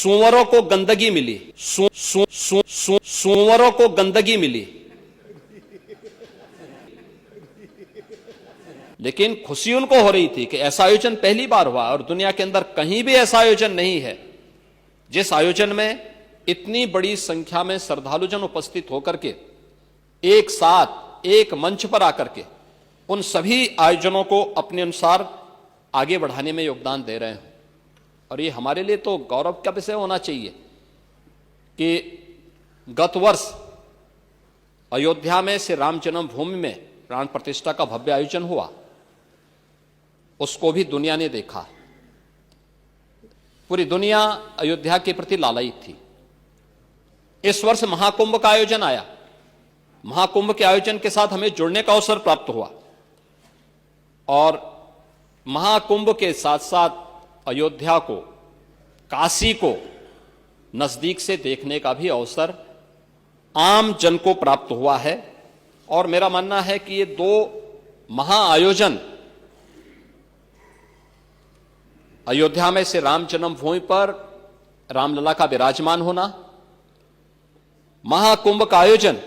सुअरों को गंदगी मिली, सुअरों को गंदगी मिली, लेकिन खुशी उनको हो रही थी कि ऐसा आयोजन पहली बार हुआ और दुनिया के अंदर कहीं भी ऐसा आयोजन नहीं है जिस आयोजन में इतनी बड़ी संख्या में श्रद्धालुजन उपस्थित होकर के एक साथ एक मंच पर आकर के उन सभी आयोजनों को अपने अनुसार आगे बढ़ाने में योगदान दे रहे हैं। और ये हमारे लिए तो गौरव का विषय होना चाहिए कि गत वर्ष अयोध्या में श्री राम जन्मभूमि में प्राण प्रतिष्ठा का भव्य आयोजन हुआ, उसको भी दुनिया ने देखा। पूरी दुनिया अयोध्या के प्रति लालायित थी। इस वर्ष महाकुंभ का आयोजन आया, महाकुंभ के आयोजन के साथ हमें जुड़ने का अवसर प्राप्त हुआ और महाकुंभ के साथ साथ अयोध्या को, काशी को नजदीक से देखने का भी अवसर आम जन को प्राप्त हुआ है। और मेरा मानना है कि ये दो महाआयोजन, अयोध्या में से राम जन्मभूमि पर रामलला का विराजमान होना, महाकुंभ का आयोजन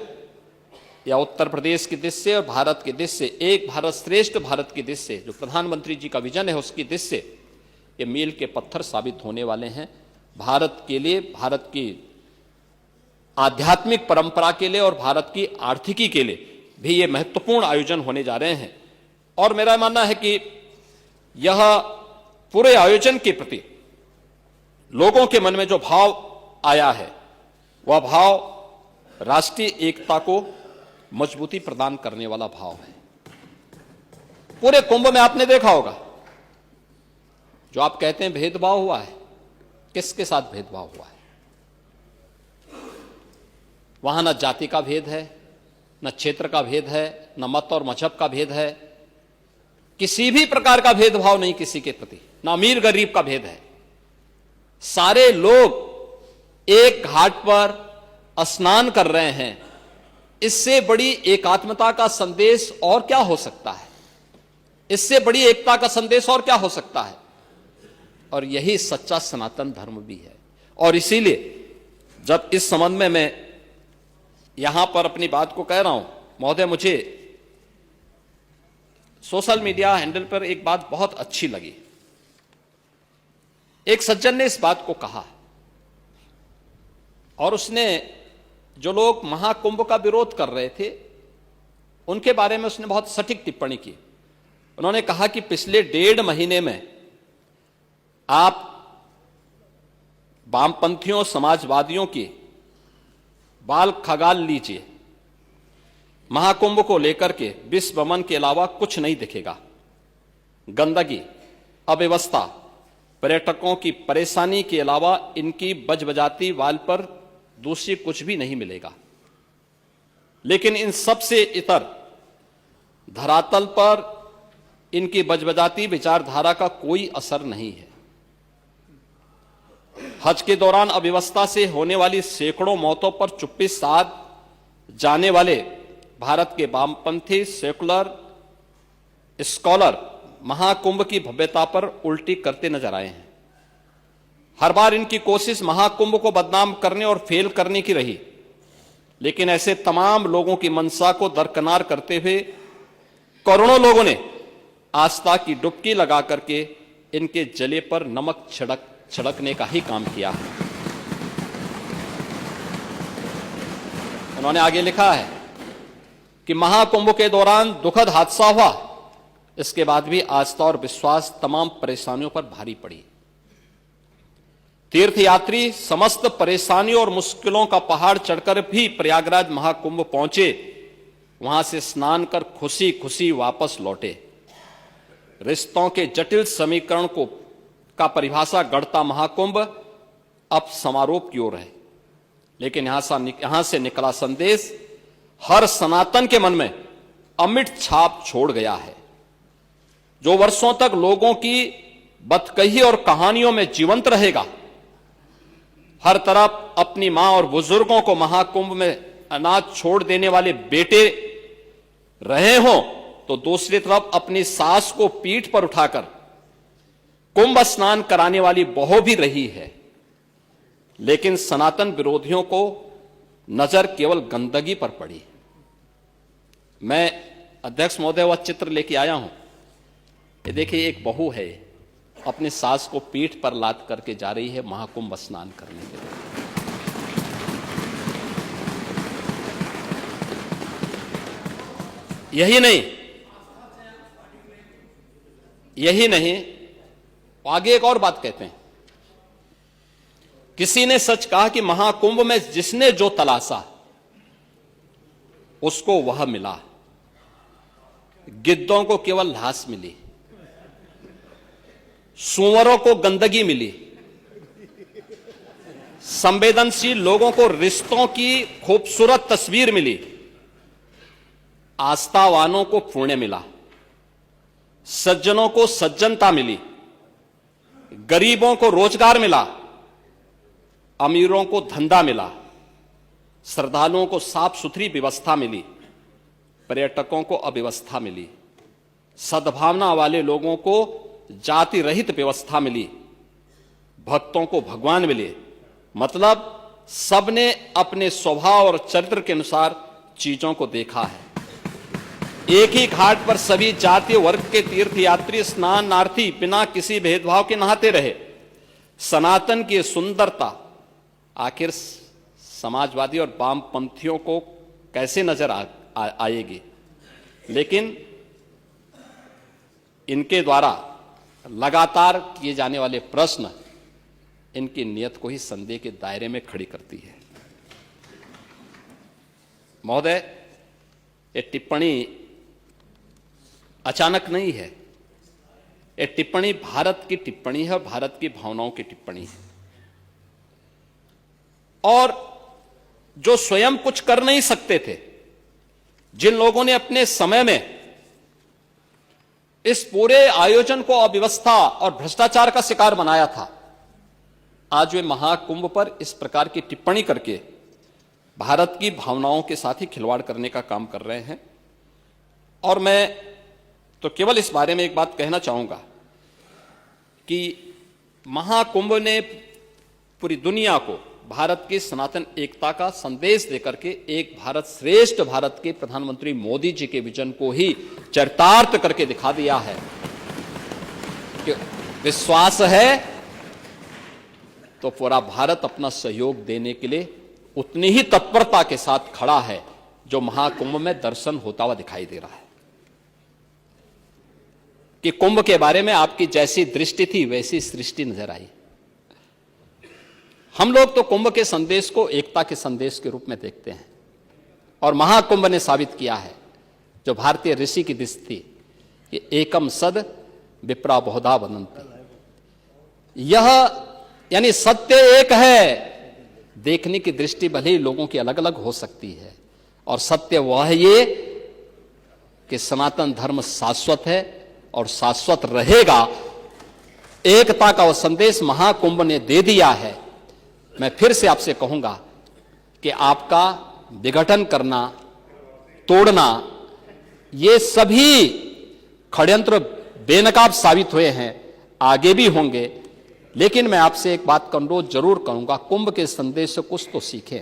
या उत्तर प्रदेश की दिशा से और भारत की दिशा से, एक भारत श्रेष्ठ भारत की दिशा से जो प्रधानमंत्री जी का विजन है उसकी दिशा से ये मील के पत्थर साबित होने वाले हैं। भारत के लिए, भारत की आध्यात्मिक परंपरा के लिए और भारत की आर्थिकी के लिए भी ये महत्वपूर्ण आयोजन होने जा रहे हैं। और मेरा मानना है कि यह पूरे आयोजन के प्रति लोगों के मन में जो भाव आया है वह भाव राष्ट्रीय एकता को मजबूती प्रदान करने वाला भाव है। पूरे कुंभ में आपने देखा होगा जो आप कहते हैं भेदभाव हुआ है, किसके साथ भेदभाव हुआ है? वहां न जाति का भेद है, न क्षेत्र का भेद है, न मत और मजहब का भेद है, किसी भी प्रकार का भेदभाव नहीं किसी के प्रति, न अमीर गरीब का भेद है। सारे लोग एक घाट पर स्नान कर रहे हैं। इससे बड़ी एकात्मता का संदेश और क्या हो सकता है? इससे बड़ी एकता का संदेश और क्या हो सकता है? और यही सच्चा सनातन धर्म भी है। और इसीलिए जब इस संबंध में मैं यहां पर अपनी बात को कह रहा हूं, महोदय, मुझे सोशल मीडिया हैंडल पर एक बात बहुत अच्छी लगी। एक सज्जन ने इस बात को कहा और उसने जो लोग महाकुंभ का विरोध कर रहे थे उनके बारे में उसने बहुत सटीक टिप्पणी की। उन्होंने कहा कि पिछले 1.5 महीने में आप वामपंथियों, समाजवादियों की बाल खगाल लीजिए, महाकुंभ को लेकर के विश्व भ्रमण के अलावा कुछ नहीं दिखेगा। गंदगी, अव्यवस्था, पर्यटकों की परेशानी के अलावा इनकी बजबजाती वाल पर दूसरी कुछ भी नहीं मिलेगा। लेकिन इन सब से इतर धरातल पर इनकी बजबजाती विचारधारा का कोई असर नहीं है। हज के दौरान अव्यवस्था से होने वाली सैकड़ों मौतों पर चुप्पी साध जाने वाले भारत के वामपंथी सेकुलर स्कॉलर महाकुंभ की भव्यता पर उल्टी करते नजर आए हैं। हर बार इनकी कोशिश महाकुंभ को बदनाम करने और फेल करने की रही, लेकिन ऐसे तमाम लोगों की मंशा को दरकिनार करते हुए करोड़ों लोगों ने आस्था की डुबकी लगा करके इनके जले पर नमक छिड़कने का ही काम किया है। उन्होंने आगे लिखा है कि महाकुंभ के दौरान दुखद हादसा हुआ, इसके बाद भी आस्था और विश्वास तमाम परेशानियों पर भारी पड़ी। तीर्थयात्री समस्त परेशानियों और मुश्किलों का पहाड़ चढ़कर भी प्रयागराज महाकुंभ पहुंचे, वहां से स्नान कर खुशी खुशी वापस लौटे। रिश्तों के जटिल समीकरण का परिभाषा गढ़ता महाकुंभ अब समारोह की ओर है, लेकिन यहां से निकला संदेश हर सनातन के मन में अमिट छाप छोड़ गया है, जो वर्षों तक लोगों की बतकही और कहानियों में जीवंत रहेगा। हर तरफ अपनी मां और बुजुर्गों को महाकुंभ में अनाथ छोड़ देने वाले बेटे रहे हों, तो दूसरी तरफ अपनी सास को पीठ पर उठाकर कुंभ स्नान कराने वाली बहू भी रही है। लेकिन सनातन विरोधियों को नजर केवल गंदगी पर पड़ी। मैं अध्यक्ष महोदय वह चित्र लेके आया हूं। ये देखिए, एक बहू है, अपने सास को पीठ पर लाद करके जा रही है महाकुंभ स्नान करने के लिए। यही नहीं, आगे एक और बात कहते हैं। किसी ने सच कहा कि महाकुंभ में जिसने जो तलाशा उसको वह मिला। गिद्धों को केवल घास मिली, सूअरों को गंदगी मिली, संवेदनशील लोगों को रिश्तों की खूबसूरत तस्वीर मिली, आस्थावानों को पुण्य मिला, सज्जनों को सज्जनता मिली, गरीबों को रोजगार मिला, अमीरों को धंधा मिला, श्रद्धालुओं को साफ सुथरी व्यवस्था मिली, पर्यटकों को अव्यवस्था मिली, सद्भावना वाले लोगों को जाति रहित व्यवस्था मिली, भक्तों को भगवान मिले। मतलब सबने अपने स्वभाव और चरित्र के अनुसार चीजों को देखा है। एक ही घाट पर सभी जातीय वर्ग के तीर्थयात्री स्नानार्थी बिना किसी भेदभाव के नहाते रहे। सनातन की सुंदरता आखिर समाजवादी और वामपंथियों को कैसे नजर आएगी, लेकिन इनके द्वारा लगातार किए जाने वाले प्रश्न इनकी नियत को ही संदेह के दायरे में खड़ी करती है। महोदय, ये टिप्पणी अचानक नहीं है। ये टिप्पणी भारत की टिप्पणी है, भारत की भावनाओं की टिप्पणी है। और जो स्वयं कुछ कर नहीं सकते थे, जिन लोगों ने अपने समय में इस पूरे आयोजन को अव्यवस्था और भ्रष्टाचार का शिकार बनाया था, आज वे महाकुंभ पर इस प्रकार की टिप्पणी करके भारत की भावनाओं के साथ ही खिलवाड़ करने का काम कर रहे हैं। और मैं तो केवल इस बारे में एक बात कहना चाहूंगा कि महाकुंभ ने पूरी दुनिया को भारत की सनातन एकता का संदेश देकर के एक भारत श्रेष्ठ भारत के प्रधानमंत्री मोदी जी के विजन को ही चरितार्थ करके दिखा दिया है कि विश्वास है तो पूरा भारत अपना सहयोग देने के लिए उतनी ही तत्परता के साथ खड़ा है जो महाकुंभ में दर्शन होता हुआ दिखाई दे रहा है। कि कुंभ के बारे में आपकी जैसी दृष्टि थी वैसी सृष्टि नजर आई। हम लोग तो कुंभ के संदेश को एकता के संदेश के रूप में देखते हैं, और महाकुंभ ने साबित किया है जो भारतीय ऋषि की दृष्टि थी कि एकम सद विप्रा बहुधा वदन्ति। यह यानी सत्य एक है, देखने की दृष्टि भले ही लोगों की अलग अलग हो सकती है, और सत्य वह है ये कि सनातन धर्म शाश्वत है और शाश्वत रहेगा। एकता का वह संदेश महाकुंभ ने दे दिया है। मैं फिर से आपसे कहूंगा कि आपका विघटन करना, तोड़ना, ये सभी षड्यंत्र बेनकाब साबित हुए हैं, आगे भी होंगे। लेकिन मैं आपसे एक बात का अनुरोध जरूर करूंगा, कुंभ के संदेश से कुछ तो सीखें,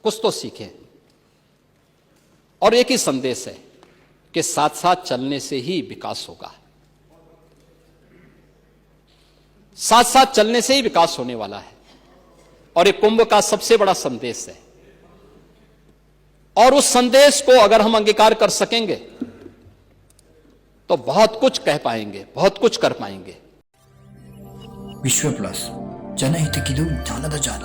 कुछ तो सीखें। और एक ही संदेश है कि साथ साथ चलने से ही विकास होगा, साथ साथ चलने से ही विकास होने वाला है। और ये कुंभ का सबसे बड़ा संदेश है, और उस संदेश को अगर हम अंगीकार कर सकेंगे तो बहुत कुछ कह पाएंगे, बहुत कुछ कर पाएंगे। विश्व प्लस जनहितक्किದು ಜ್ಞಾನದ ಜಾಲ।